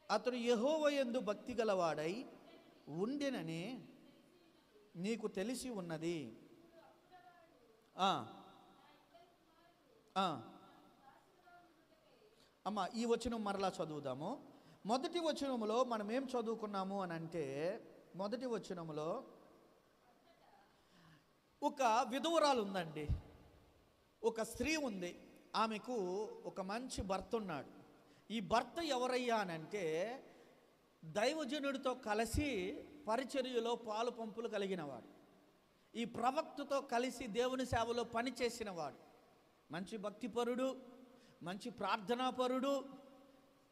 అతడు యెహోవా యందు భక్తి గలవాడై ఉండెనని నీకు తెలిసి ఉన్నది. అమ్మ, ఈ వచనం మరలా చదువుదాము. మొదటి వచనములో మనం ఏం చదువుకున్నాము అని అంటే, మొదటి వచనములో ఒక విధవరాలు ఉందండి, ఒక స్త్రీ ఉంది. ఆమెకు ఒక మంచి భర్త ఉన్నాడు. ఈ భర్త ఎవరయ్యా అనంటే దైవజనుడితో కలిసి పరిచర్యలో పాలు పంపులు కలిగినవాడు, ఈ ప్రవక్తతో కలిసి దేవుని సేవలో పనిచేసినవాడు, మంచి భక్తిపరుడు, మంచి ప్రార్థనాపరుడు,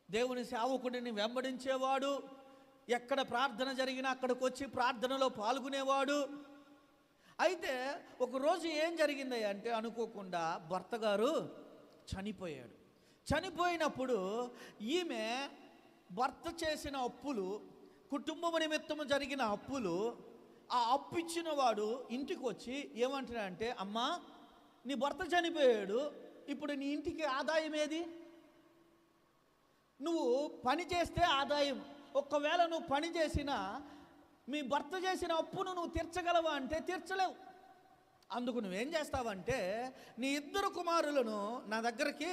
దేవుని సేవకుడిని వెంబడించేవాడు, ఎక్కడ ప్రార్థన జరిగినా అక్కడికి వచ్చి ప్రార్థనలో పాల్గొనేవాడు. అయితే ఒకరోజు ఏం జరిగింది అంటే, అనుకోకుండా భర్త గారు చనిపోయాడు. చనిపోయినప్పుడు ఈమె భర్త చేసిన అప్పులు, కుటుంబం నిమిత్తము జరిగిన అప్పులు, ఆ అప్పు ఇచ్చిన వాడు ఇంటికి వచ్చి ఏమంటున్నాడంటే, అమ్మా నీ భర్త చనిపోయాడు, ఇప్పుడు నీ ఇంటికి ఆదాయం ఏది? నువ్వు పని చేస్తే ఆదాయం, ఒకవేళ నువ్వు పని చేసినా మీ భర్త చేసిన అప్పును నువ్వు తీర్చగలవా అంటే తీర్చలేవు. అందుకు నువ్వేం చేస్తావంటే, నీ 2 కుమారులను నా దగ్గరికి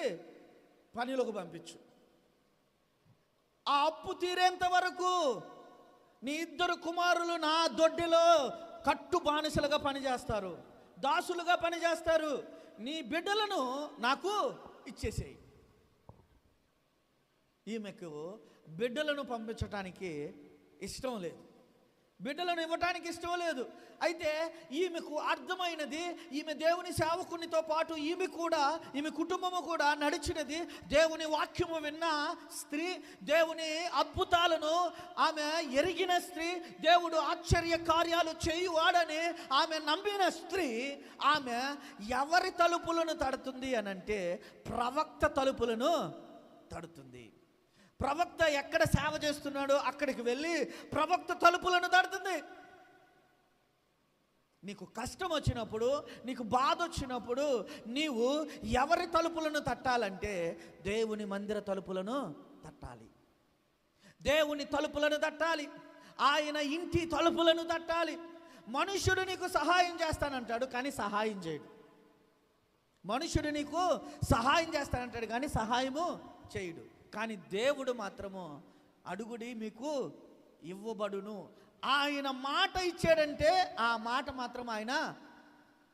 పనిలోకి పంపించు. ఆ అప్పు తీరేంత వరకు నీ 2 కుమారులు నా దొడ్డిలో కట్టు బానిసలుగా పనిచేస్తారు, దాసులుగా పనిచేస్తారు. నీ బిడ్డలను నాకు ఇచ్చేసేయి. ఈమెకు బిడ్డలను పంపించటానికి ఇష్టం లేదు, బిడ్డలను ఇవ్వటానికి ఇష్టం లేదు. అయితే ఈమెకు అర్థమైనది, ఈమె దేవుని సేవకునితో పాటు ఈమె కుటుంబము కూడా నడిచినది దేవుని వాక్యము విన్న స్త్రీ, దేవుని అద్భుతాలను ఆమె ఎరిగిన స్త్రీ, దేవుడు ఆశ్చర్య కార్యాలు చేయువాడని ఆమె నమ్మిన స్త్రీ. ఆమె ఎవరి తలుపులను తడుతుంది అనంటే ప్రవక్త తలుపులను తడుతుంది. ప్రవక్త ఎక్కడ సేవ చేస్తున్నాడో అక్కడికి వెళ్ళి ప్రవక్త తలుపులను తడుతుంది. నీకు కష్టం వచ్చినప్పుడు, నీకు బాధ వచ్చినప్పుడు నీవు ఎవరి తలుపులను తట్టాలంటే దేవుని మందిర తలుపులను తట్టాలి, దేవుని తలుపులను తట్టాలి, ఆయన ఇంటి తలుపులను తట్టాలి. మనుష్యుడు నీకు సహాయం చేస్తానంటాడు కానీ సహాయం చేయడు, మనుష్యుడు నీకు సహాయం చేస్తానంటాడు కానీ సహాయము చేయడు. కానీ దేవుడు మాత్రము అడుగుడి మీకు ఇవ్వబడును. ఆయన మాట ఇచ్చాడంటే ఆ మాట మాత్రం ఆయన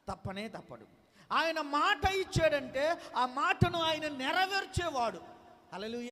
తప్పనే తప్పడు. ఆయన మాట ఇచ్చాడంటే ఆ మాటను ఆయన నెరవేర్చేవాడు. హల్లెలూయా.